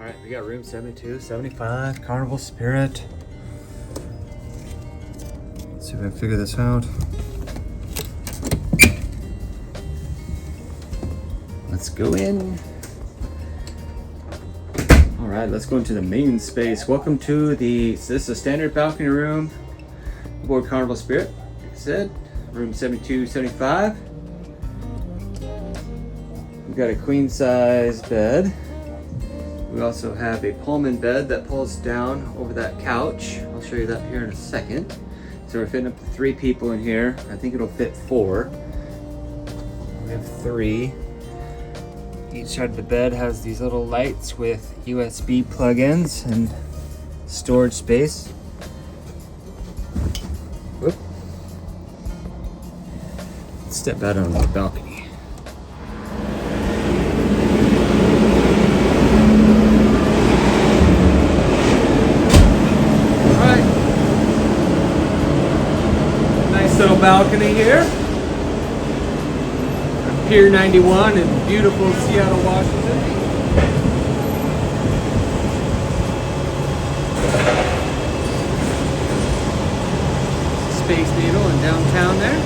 All right, we got room 72, 75, Carnival Spirit. Let's see if I can figure this out. Let's go in. All right, let's go into the main space. Welcome to this is a standard balcony room aboard Carnival Spirit. Like I said, room 72, 75. We've got a queen size bed. We also have a Pullman bed that pulls down over that couch. I'll show you that here in a second. So we're fitting up to 3 people in here. I think it'll fit 4. We have 3. Each side of the bed has these little lights with USB plug-ins and storage space. Whoop. Let's step out on the balcony. Little balcony here. Pier 91 in beautiful Seattle, Washington. Space Needle in downtown there.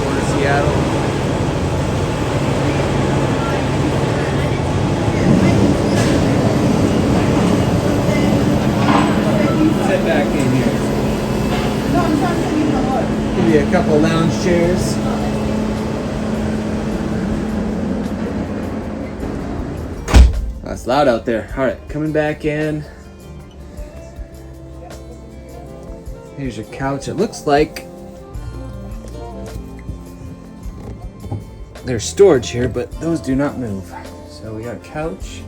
Port of Seattle. Back in here. Give you a couple lounge chairs. Oh, it's loud out there. All right, coming back in. Here's your couch. It looks like there's storage here, but those do not move. So we got a couch.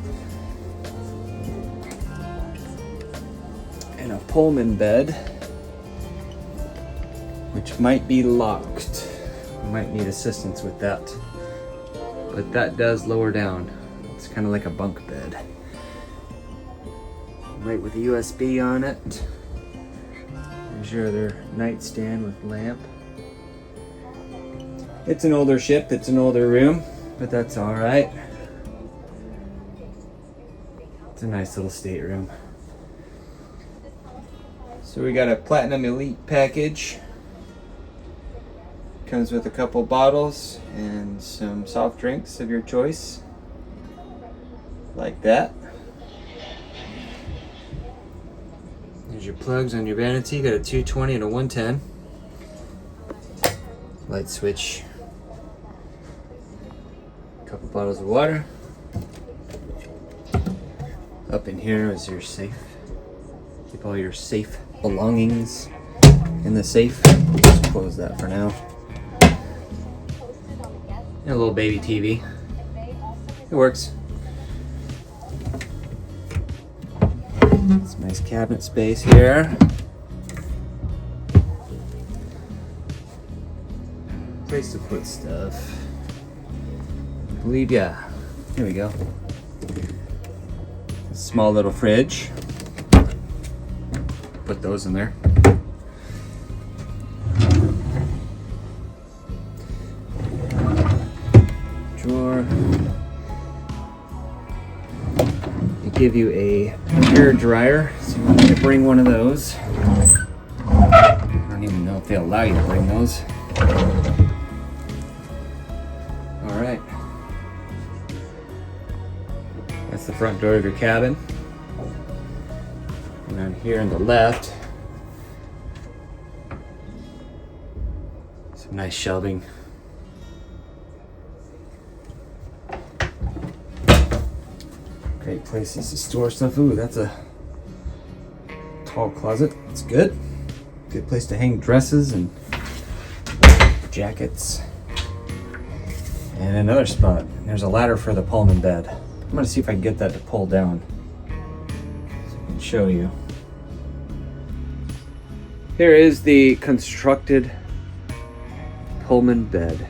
And a Pullman bed, which might be locked. We might need assistance with that, but that does lower down. It's kind of like a bunk bed. Light with a USB on it. There's your other nightstand with lamp. It's an older ship, it's an older room, but that's all right. It's a nice little stateroom. So we got a Platinum Elite package. Comes with a couple bottles and some soft drinks of your choice. Like that. There's your plugs on your vanity. Got a 220 and a 110. Light switch. A couple bottles of water. Up in here is your safe. Keep all your safe belongings in the safe. Just close that for now. And a little baby TV. It works. It's nice cabinet space here. Place to put stuff. I believe, yeah. Here we go. A small little fridge. Put those in there. Drawer. They give you a hair dryer, so you want me to bring one of those. I don't even know if they allow you to bring those. All right. That's the front door of your cabin. And then here on the left, some nice shelving. Great places to store stuff. Ooh, that's a tall closet. It's good. Good place to hang dresses and jackets. And another spot. There's a ladder for the Pullman bed. I'm gonna see if I can get that to pull down so I can show you. Here is the constructed Pullman bed.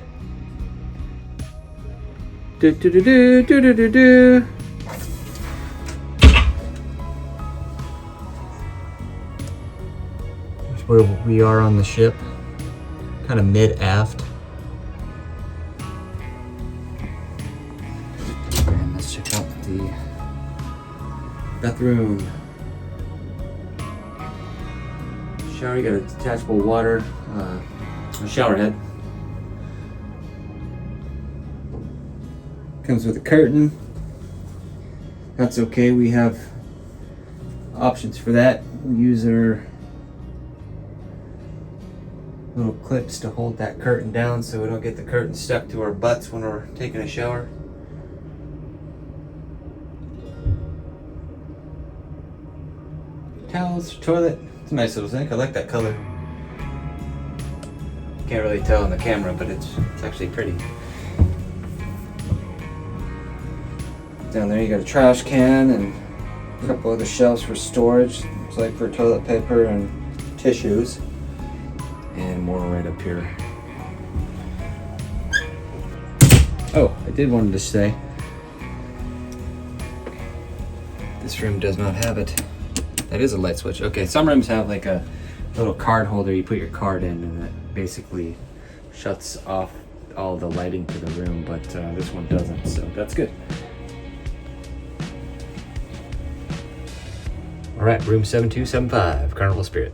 Do do do do do do do do. Here's where we are on the ship, kind of mid-aft. the bathroom. Shower, you got a detachable water, a shower head. Comes with a curtain. That's okay, we have options for that. We use our little clips to hold that curtain down so we don't get the curtain stuck to our butts when we're taking a shower. Towels, toilet. It's a nice little thing. I like that color. Can't really tell on the camera, but it's actually pretty. Down there you got a trash can and a couple other shelves for storage. It's like for toilet paper and tissues. And more right up here. Oh, I did wanted to say, this room does not have it. That is a light switch. Okay, some rooms have like a little card holder you put your card in and it basically shuts off all the lighting to the room, but this one doesn't, so that's good. All right, room 7275, Carnival Spirit.